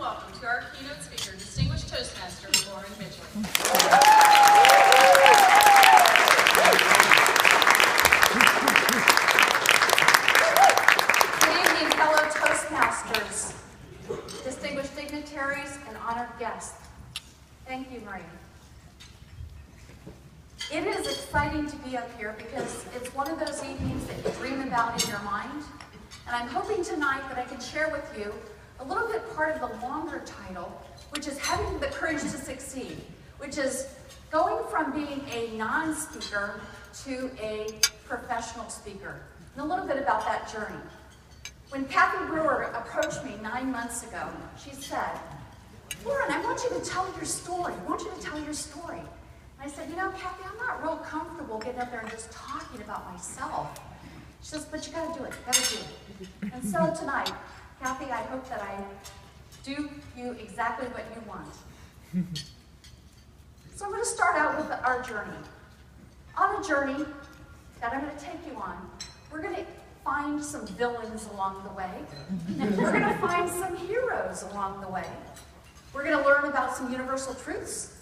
welcome to our keynote speaker, distinguished Toastmaster, Lauren Midgley. Good evening, fellow Toastmasters, distinguished dignitaries, and honored guests. Thank you, Marie. It is exciting to be up here because it's one of those evenings that you dream about in your mind. And I'm hoping tonight that I can share with you a little bit part of the longer title, which is Having the Courage to Succeed, which is going from being a non-speaker to a professional speaker, and a little bit about that journey. When Kathy Brewer approached me 9 months ago, she said, "Lauren, I want you to tell your story. I want you to tell your story." And I said, "You know, Kathy, I'm not real comfortable getting up there and just talking about myself." She says, "But you gotta do it, you gotta do it." And so tonight, Kathy, I hope that I do you exactly what you want. So I'm gonna start out with our journey. On a journey that I'm gonna take you on, we're gonna find some villains along the way. We're gonna find some heroes along the way. We're gonna learn about some universal truths,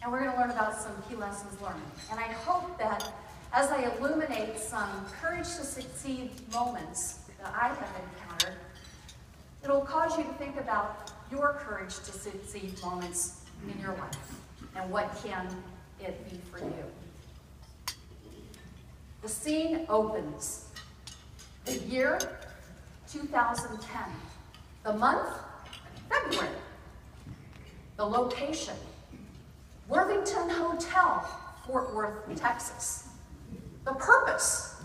and we're gonna learn about some key lessons learned. And I hope that as I illuminate some courage to succeed moments that I have encountered, it'll cause you to think about your courage to succeed moments in your life and what can it be for you. The scene opens. The year 2010. The month, February. The location, Worthington Hotel, Fort Worth, Texas. The purpose,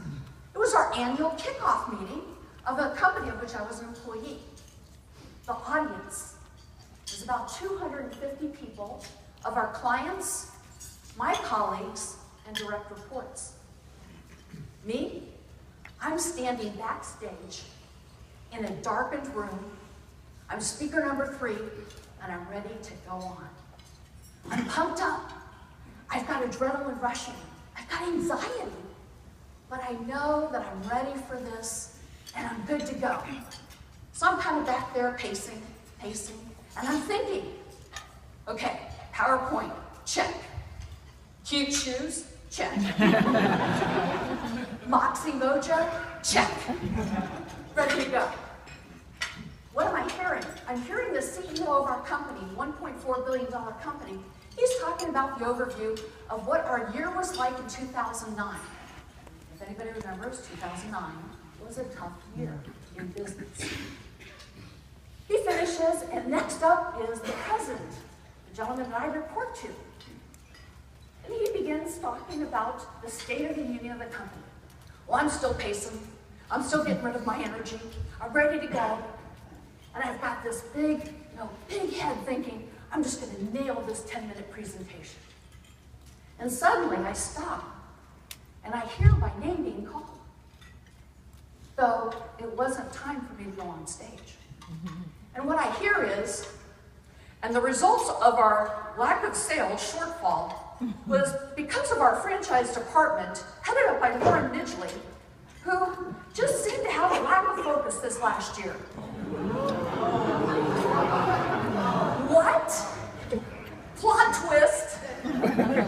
it was our annual kickoff meeting of a company of which I was an employee. The audience was about 250 people of our clients, my colleagues, and direct reports. Me, I'm standing backstage in a darkened room. I'm speaker number 3, and I'm ready to go on. I'm pumped up. I've got adrenaline rushing. I've got anxiety. But I know that I'm ready for this, and I'm good to go. So I'm kind of back there pacing, and I'm thinking, okay, PowerPoint, check. Cute shoes, check. Moxie Mojo, check. Ready to go. What am I hearing? I'm hearing the CEO of our company, $1.4 billion company. He's talking about the overview of what our year was like in 2009. If anybody remembers, 2009 was a tough year in business. He finishes, and next up is the president, the gentleman that I report to. And he begins talking about the state of the union of the company. Well, I'm still pacing. I'm still getting rid of my energy. I'm ready to go. And I've got this big head thinking, I'm just going to nail this 10-minute presentation. And suddenly I stop, and I hear my name being called. Though it wasn't time for me to go on stage. And what I hear is, and the results of our lack of sales shortfall was because of our franchise department, headed up by Lauren Midgley, who just seemed to have a lack of focus this last year. What? Plot twist.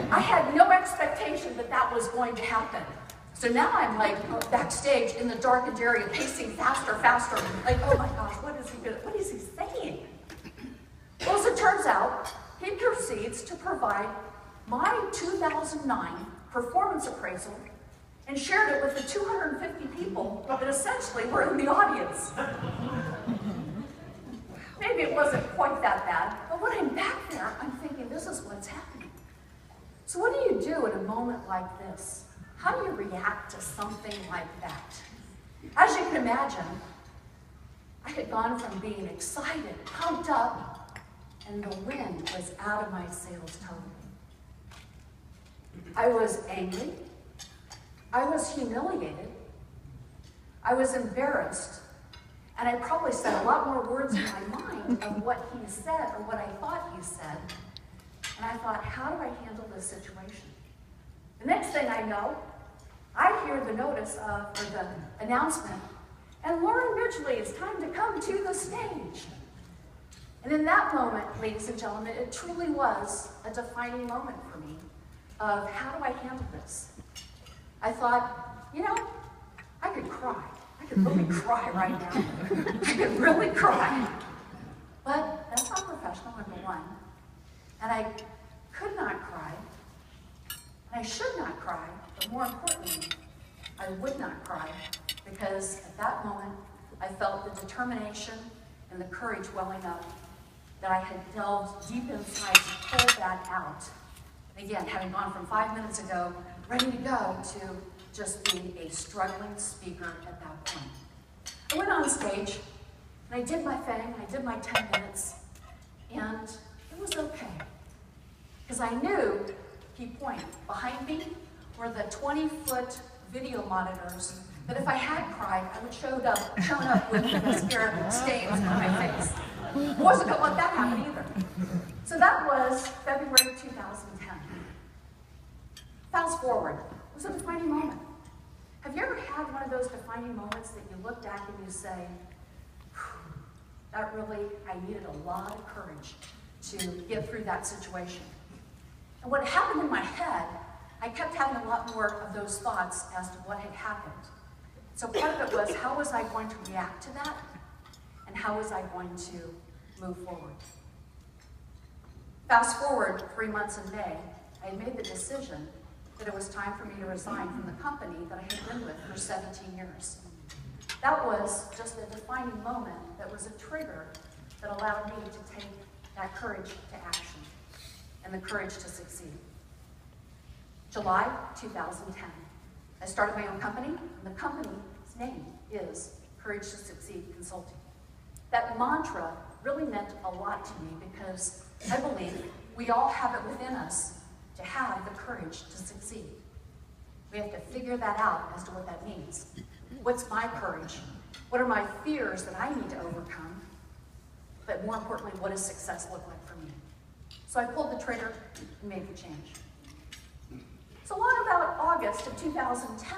I had no expectation that that was going to happen. So now I'm like backstage in the darkened area, pacing faster, like, oh my gosh, what is he saying? Well, as it turns out, he proceeds to provide my 2009 performance appraisal and shared it with the 250 people that essentially were in the audience. Maybe it wasn't quite that bad, but when I'm back there, I'm thinking, this is what's happening. So what do you do in a moment like this? How do you react to something like that? As you can imagine, I had gone from being excited, pumped up, and the wind was out of my sails totally. I was angry. I was humiliated. I was embarrassed. And I probably said a lot more words in my mind of what he said or what I thought he said. And I thought, how do I handle this situation? The next thing I know, I hear the notice or the announcement, and Lauren Midgley, it's time to come to the stage. And in that moment, ladies and gentlemen, it truly was a defining moment for me of how do I handle this? I thought, you know, I could cry. I could really cry right now. I could really cry. But that's not professional, number one. And I could not cry. And I should not cry. But more importantly, I would not cry because at that moment, I felt the determination and the courage welling up that I had delved deep inside to pull that out. And again, having gone from 5 minutes ago, ready to go, to just being a struggling speaker at that point. I went on stage, and I did my thing, I did my 10 minutes, and it was okay. Because I knew, key point, behind me were the 20-foot video monitors that if I had cried, I would shown up with mascara stains on my face. I wasn't going to let that happen either. So that was February 2010. Fast forward, it was a defining moment. Have you ever had one of those defining moments that you look back and you say, that really, I needed a lot of courage to get through that situation. And what happened in my head, I kept having a lot more of those thoughts as to what had happened. So part of it was, how was I going to react to that? And how was I going to move forward? Fast forward 3 months in May, I had made the decision that it was time for me to resign from the company that I had been with for 17 years. That was just a defining moment that was a trigger that allowed me to take that courage to action and the courage to succeed. July 2010. I started my own company, and the company's name is Courage to Succeed Consulting. That mantra really meant a lot to me because I believe we all have it within us to have the courage to succeed. We have to figure that out as to what that means. What's my courage? What are my fears that I need to overcome? But more importantly, what does success look like for me? So I pulled the trigger and made the change. So along about August of 2010,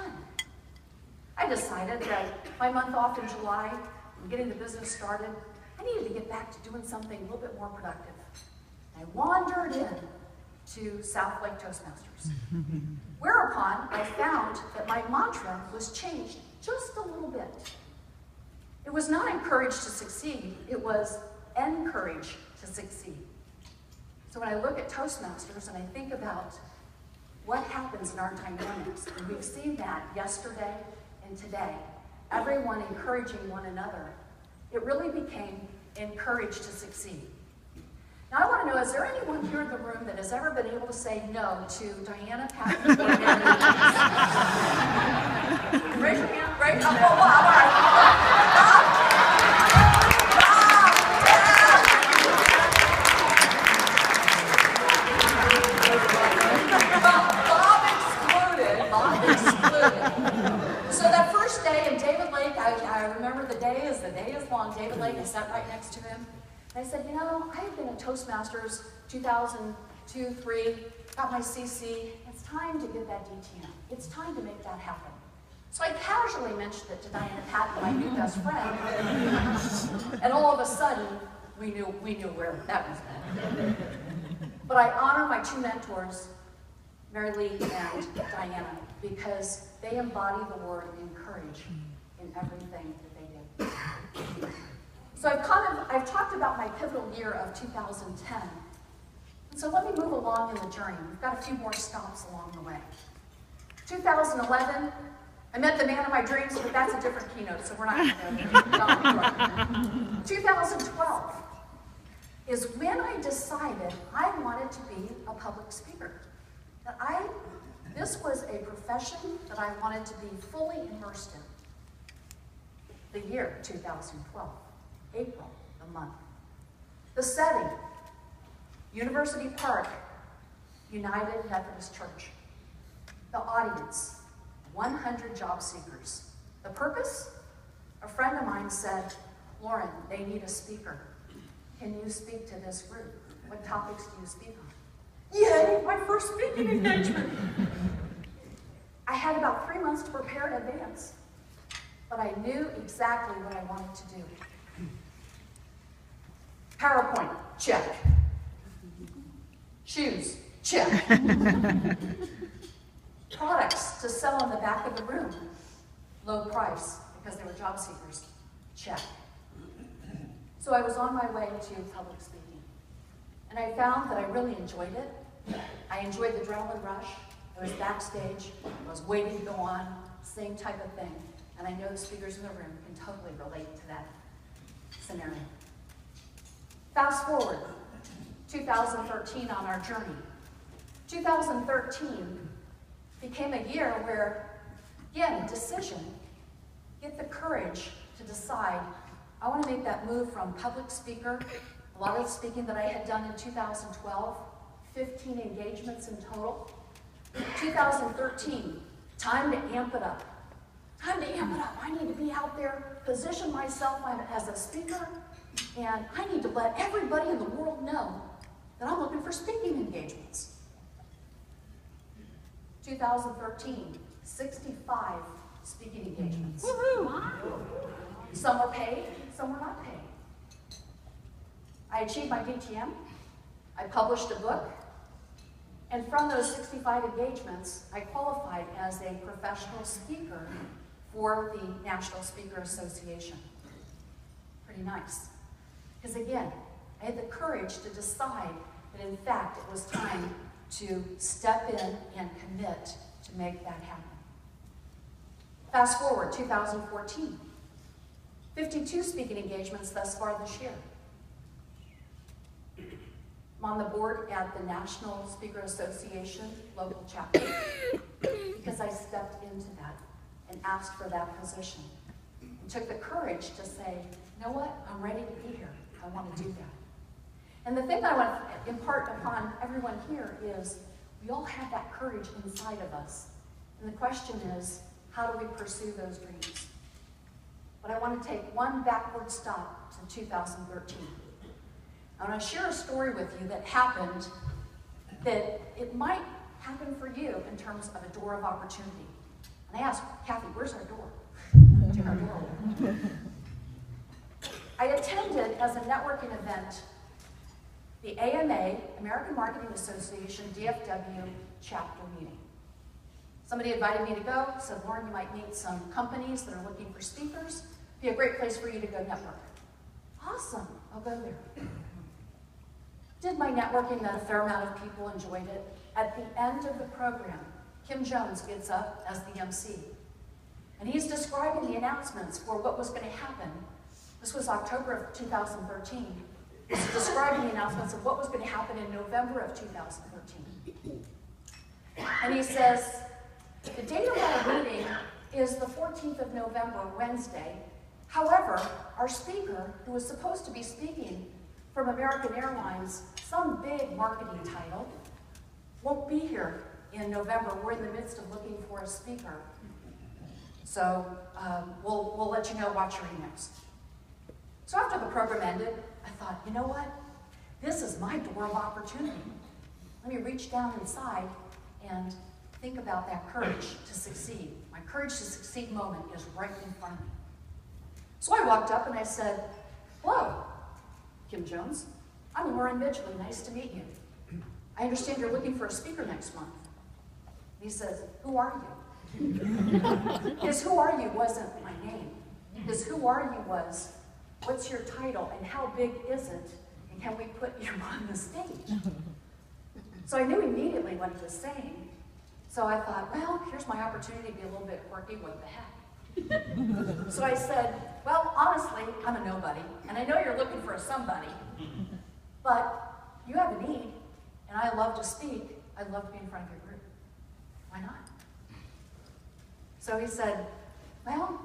I decided that my month off in July and getting the business started, I needed to get back to doing something a little bit more productive. I wandered in to South Lake Toastmasters. Whereupon I found that my mantra was changed just a little bit. It was not encourage to succeed, it was encourage to succeed. So when I look at Toastmasters and I think about what happens in our dynamics, and we've seen that yesterday and today, everyone encouraging one another, it really became encourage to succeed. Now I want to know, is there anyone here in the room that has ever been able to say no to Diana, Patton, or Mary? Raise your hand, right? Oh, wow, all right. Bob excluded. So that first day in David Lake, I remember the day is long. David Lake, I sat right next to him. And I said, you know, I've been a Toastmasters 2002, 3, got my CC. It's time to get that DTM. It's time to make that happen. So I casually mentioned it to Diana Patton, my new best friend. And all of a sudden, we knew where that was going. But I honor my two mentors, Mary Lee and Diana, because they embody the word encourage in everything that they did. So I've talked about my pivotal year of 2010. And so let me move along in the journey. We've got a few more stops along the way. 2011, I met the man of my dreams, but that's a different keynote, so we're not going to go there. 2012 is when I decided I wanted to be a public speaker. That this was a profession that I wanted to be fully immersed in. The year 2012. April, the month. The setting, University Park, United Methodist Church. The audience, 100 job seekers. The purpose? A friend of mine said, Lauren, they need a speaker. Can you speak to this group? What topics do you speak on? Yay, my first speaking engagement. I had about 3 months to prepare in advance, but I knew exactly what I wanted to do. PowerPoint, check. Shoes, check. Products to sell in the back of the room, low price, because they were job seekers, check. So I was on my way to public speaking, and I found that I really enjoyed it. I enjoyed the adrenaline rush. I was backstage, I was waiting to go on, same type of thing. And I know the speakers in the room can totally relate to that scenario. Fast forward, 2013 on our journey. 2013 became a year where, again, decision, get the courage to decide, I want to make that move from public speaker, a lot of the speaking that I had done in 2012, 15 engagements in total. 2013, time to amp it up. Time to amp it up. I need to be out there, position myself as a speaker, and I need to let everybody in the world know that I'm looking for speaking engagements. 2013, 65 speaking engagements. Wow. Some were paid, some were not paid. I achieved my DTM. I published a book. And from those 65 engagements, I qualified as a professional speaker for the National Speaker Association. Pretty nice. Because again, I had the courage to decide that in fact it was time to step in and commit to make that happen. Fast forward, 2014. 52 speaking engagements thus far this year. I'm on the board at the National Speaker Association local chapter because I stepped into that and asked for that position. And took the courage to say, you know what, I'm ready to be here. I want to do that. And the thing I want to impart upon everyone here is we all have that courage inside of us. And the question is, how do we pursue those dreams? But I want to take one backward stop to 2013. I want to share a story with you that happened that it might happen for you in terms of a door of opportunity. And I asked, Kathy, where's our door? Took our door away. I attended as a networking event the AMA, American Marketing Association, DFW chapter meeting. Somebody invited me to go, said, Lauren, you might meet some companies that are looking for speakers. Be a great place for you to go network. Awesome, I'll go there. Did my networking, met a fair amount of people, enjoyed it. At the end of the program, Kim Jones gets up as the MC. And he's describing the announcements for what was going to happen. This was October of 2013. He's describing the announcements of what was going to happen in November of 2013. And he says, the date of our meeting is the 14th of November, Wednesday. However, our speaker, who was supposed to be speaking from American Airlines, some big marketing title, won't be here in November. We're in the midst of looking for a speaker. So we'll let you know, watch your emails. So after the program ended, I thought, you know what? This is my door of opportunity. Let me reach down inside and think about that courage to succeed. My courage to succeed moment is right in front of me. So I walked up and I said, hello, Kim Jones. I'm Lauren Midgley. Nice to meet you. I understand you're looking for a speaker next month. And he says, who are you? His who are you wasn't my name. His who are you was, what's your title and how big is it? And can we put you on the stage? So I knew immediately what he was saying. So I thought, well, here's my opportunity to be a little bit quirky. What the heck? So I said, well, honestly, I'm a nobody. And I know you're looking for a somebody. But you have a need. And I love to speak. I'd love to be in front of your group. Why not? So he said, well,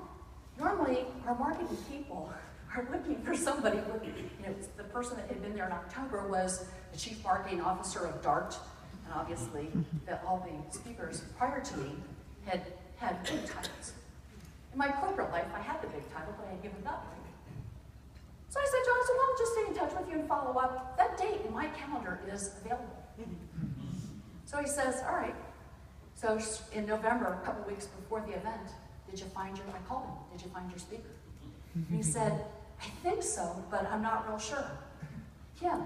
normally our marketing people are looking for somebody looking. You know, the person that had been there in October was the chief marketing officer of DART. And obviously, all the speakers prior to me had big titles. In my corporate life, I had the big title, but I had given it up. So I said, Jonathan, well, I'll just stay in touch with you and follow up. That date in my calendar is available. So he says, all right. So in November, a couple weeks before the event, I called him, did you find your speaker? And he said, I think so, but I'm not real sure. Kim.